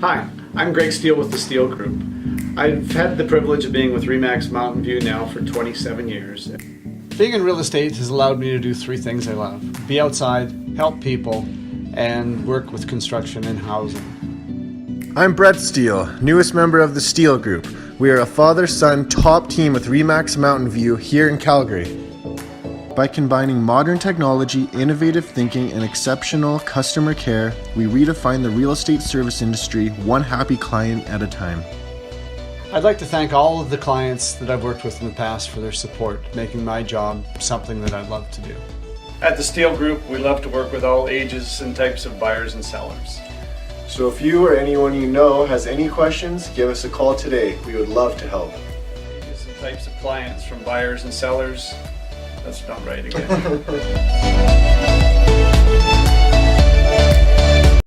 Hi, I'm Greg Steele with the Steele Group. I've had the privilege of being with RE/MAX Mountain View now for 27 years. Being in real estate has allowed me to do three things I love: be outside, help people, and work with construction and housing. I'm Brett Steele, newest member of the Steele Group. We are a father-son top team with RE/MAX Mountain View here in Calgary. By combining modern technology, innovative thinking, and exceptional customer care, we redefine the real estate service industry one happy client at a time. I'd like to thank all of the clients that I've worked with in the past for their support, making my job something that I love to do. At the Steele Group, we love to work with all ages and types of buyers and sellers. So if you or anyone you know has any questions, give us a call today. We would love to help. Ages and types of clients, from buyers and sellers. That's not right again.